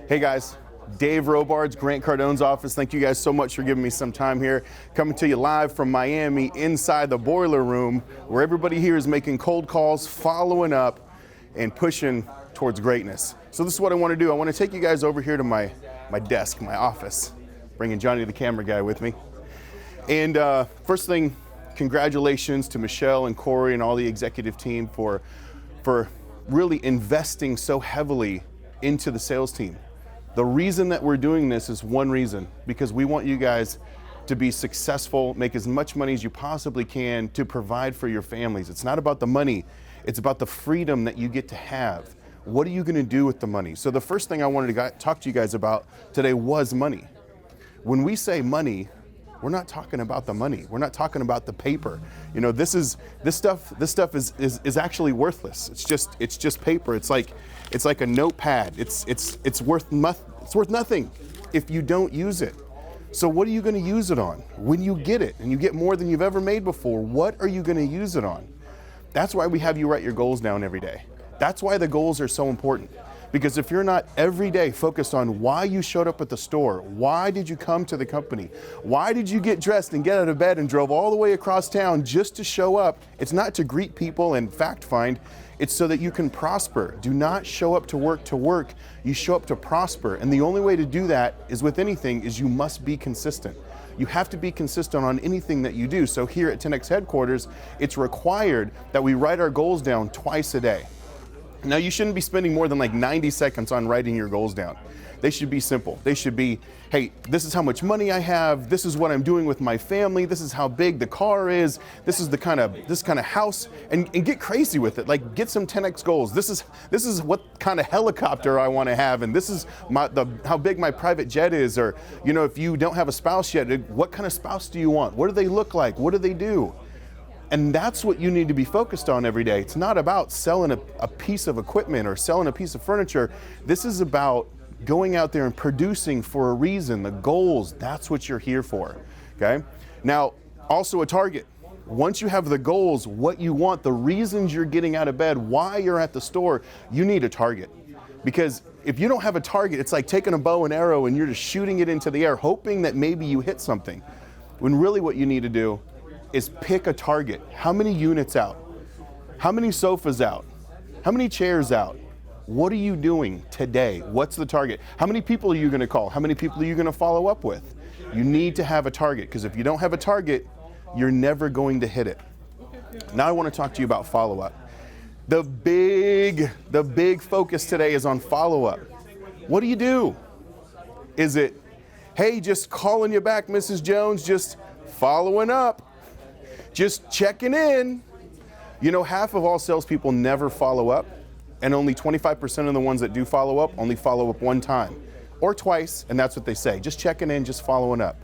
Hey guys, Dave Robards, Grant Cardone's office. Thank you guys so much for giving me some time here. Coming to you live from Miami inside the boiler room where everybody here is making cold calls, following up, and pushing towards greatness. So this is what I want to do. I want to take you guys over here to my desk, my office, bringing Johnny the camera guy with me. And first thing, congratulations to Michelle and Corey and all the executive team for really investing so heavily into the sales team. The reason that we're doing this is one reason, because we want you guys to be successful, make as much money as you possibly can to provide for your families. It's not about the money, it's about the freedom that you get to have. What are you gonna do with the money? So the first thing I wanted to talk to you guys about today was money. When we say money, we're not talking about the money. We're not talking about the paper. You know, this stuff is actually worthless. It's just paper. It's like a notepad. It's worth nothing if you don't use it. So what are you going to use it on? When you get it and you get more than you've ever made before, what are you going to use it on? That's why we have you write your goals down every day. That's why the goals are so important. Because if you're not every day focused on why you showed up at the store, why did you come to the company, why did you get dressed and get out of bed and drove all the way across town just to show up, it's not to greet people and fact find, it's so that you can prosper. Do not show up to work, you show up to prosper. And the only way to do that is with anything is you must be consistent. You have to be consistent on anything that you do. So here at 10X headquarters, it's required that we write our goals down twice a day. Now, you shouldn't be spending more than like 90 seconds on writing your goals down. They should be simple. They should be, hey, this is how much money I have. This is what I'm doing with my family. This is how big the car is. This is this kind of house, and get crazy with it. Like, get some 10X goals. This is what kind of helicopter I want to have, and this is how big my private jet is. Or, you know, if you don't have a spouse yet, what kind of spouse do you want? What do they look like? What do they do? And that's what you need to be focused on every day. It's not about selling a piece of equipment or selling a piece of furniture. This is about going out there and producing for a reason. The goals, that's what you're here for, okay? Now, also a target. Once you have the goals, what you want, the reasons you're getting out of bed, why you're at the store, you need a target. Because if you don't have a target, it's like taking a bow and arrow and you're just shooting it into the air, hoping that maybe you hit something. When really what you need to do is pick a target. How many units out? How many sofas out? How many chairs out? What are you doing today? What's the target? How many people are you going to call? How many people are you going to follow up with? You need to have a target, because if you don't have a target, you're never going to hit it. Now I want to talk to you about follow-up. The big focus today is on follow-up. What do? Is it, hey, just calling you back, Mrs. Jones, just following up? Just checking in. You know, half of all salespeople never follow up, and only 25% of the ones that do follow up only follow up one time or twice, and that's what they say. Just checking in, just following up.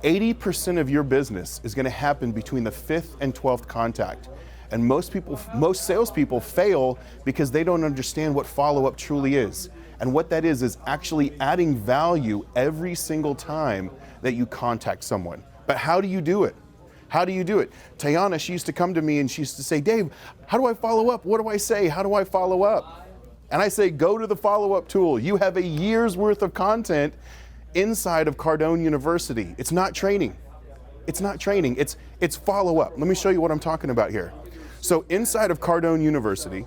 80% of your business is going to happen between the 5th and 12th contact. And most salespeople fail because they don't understand what follow-up truly is. And what that is actually adding value every single time that you contact someone. But how do you do it? How do you do it? Tayana, she used to come to me and she used to say, Dave, how do I follow up? What do I say? How do I follow up? And I say, go to the follow-up tool. You have a year's worth of content inside of Cardone University. It's not training. It's not training. It's follow-up. Let me show you what I'm talking about here. So inside of Cardone University,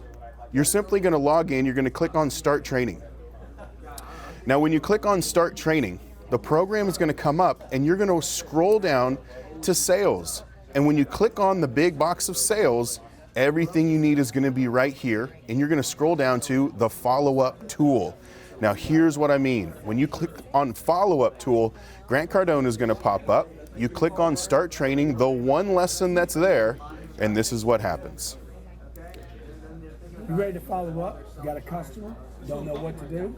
you're simply going to log in. You're going to click on Start Training. Now, when you click on Start Training, the program is going to come up and you're going to scroll down to sales. And when you click on the big box of sales, everything you need is going to be right here, and you're going to scroll down to the follow-up tool. Now here's what I mean. When you click on follow-up tool, Grant Cardone is going to pop up. You click on Start Training, the one lesson that's there, and this is what happens. You ready to follow up? You got a customer? Don't know what to do?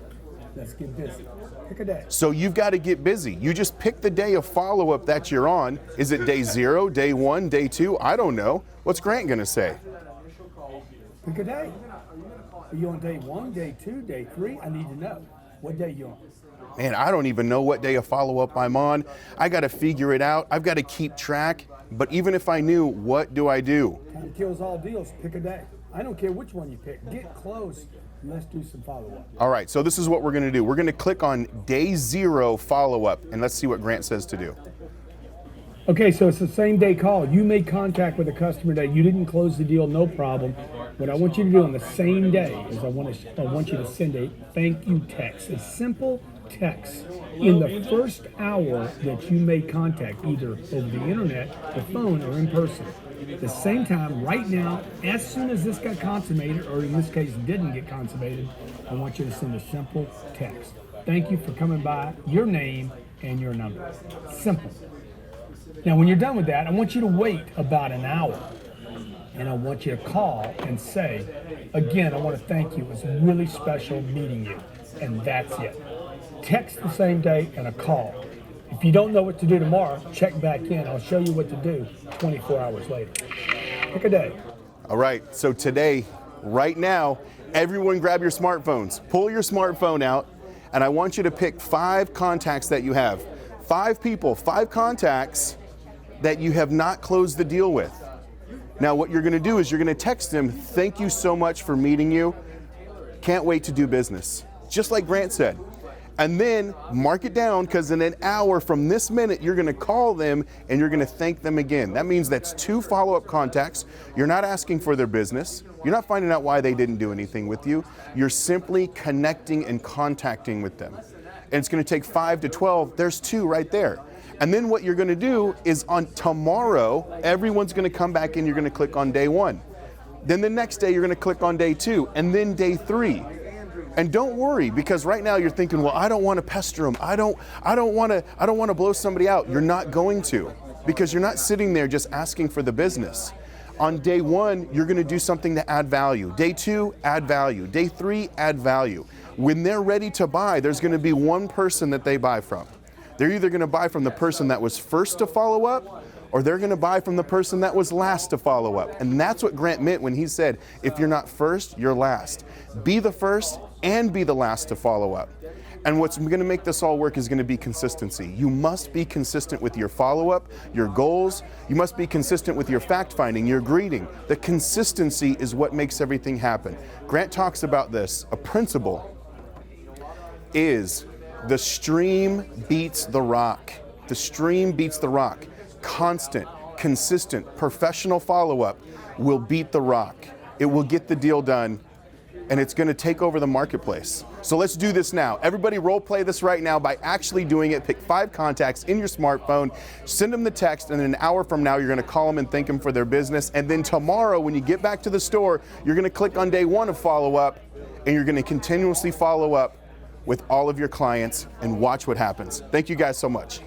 Let's get busy. Pick a day. So you've got to get busy. You just pick the day of follow-up that you're on. Is it day 0, day 1, day 2? I don't know. What's Grant going to say? Pick a day. Are you on day 1, day 2, day 3? I need to know. What day you on? Man, I don't even know what day of follow-up I'm on. I got to figure it out. I've got to keep track. But even if I knew, what do I do? Time kills all deals. Pick a day. I don't care which one you pick. Get close let's do some follow-up. All right, so this is what we're gonna do. We're gonna click on day 0 follow-up, and let's see what Grant says to do. Okay, so it's the same day call. You made contact with a customer that you didn't close the deal, no problem. What I want you to do on the same day is I want you to send a thank you text, a simple text. In the first hour that you made contact, either over the internet, the phone, or in person. At the same time, right now, as soon as this got consummated, or in this case didn't get consummated, I want you to send a simple text. Thank you for coming by, your name and your number. Simple. Now, when you're done with that, I want you to wait about an hour. And I want you to call and say, again, I want to thank you. It was really special meeting you. And that's it. Text the same day and a call. If you don't know what to do tomorrow, check back in. I'll show you what to do 24 hours later. Pick a day. All right, so today, right now, everyone grab your smartphones. Pull your smartphone out, and I want you to pick 5 contacts that you have. 5 people, 5 contacts that you have not closed the deal with. Now what you're gonna do is you're gonna text them, thank you so much for meeting you. Can't wait to do business. Just like Grant said. And then mark it down, because in an hour from this minute, you're gonna call them and you're gonna thank them again. That means that's 2 follow-up contacts. You're not asking for their business. You're not finding out why they didn't do anything with you. You're simply connecting and contacting with them. And it's gonna take 5 to 12, there's 2 right there. And then what you're gonna do is on tomorrow, everyone's gonna come back and you're gonna click on day 1. Then the next day you're gonna click on day 2, and then day 3. And don't worry, because right now you're thinking, well, I don't wanna pester them. I don't wanna blow somebody out. You're not going to, because you're not sitting there just asking for the business. On day 1, you're gonna do something to add value. Day 2, add value. Day 3, add value. When they're ready to buy, there's gonna be one person that they buy from. They're either gonna buy from the person that was first to follow up, or they're gonna buy from the person that was last to follow up. And that's what Grant meant when he said, if you're not first, you're last. Be the first and be the last to follow up. And what's gonna make this all work is gonna be consistency. You must be consistent with your follow-up, your goals. You must be consistent with your fact-finding, your greeting. The consistency is what makes everything happen. Grant talks about this. A principle is the stream beats the rock. The stream beats the rock. Constant, consistent, professional follow-up will beat the rock. It will get the deal done, and it's gonna take over the marketplace. So let's do this now. Everybody role play this right now by actually doing it. Pick 5 contacts in your smartphone, send them the text, and in an hour from now, you're gonna call them and thank them for their business. And then tomorrow, when you get back to the store, you're gonna click on day 1 of follow-up, and you're gonna continuously follow up with all of your clients and watch what happens. Thank you guys so much.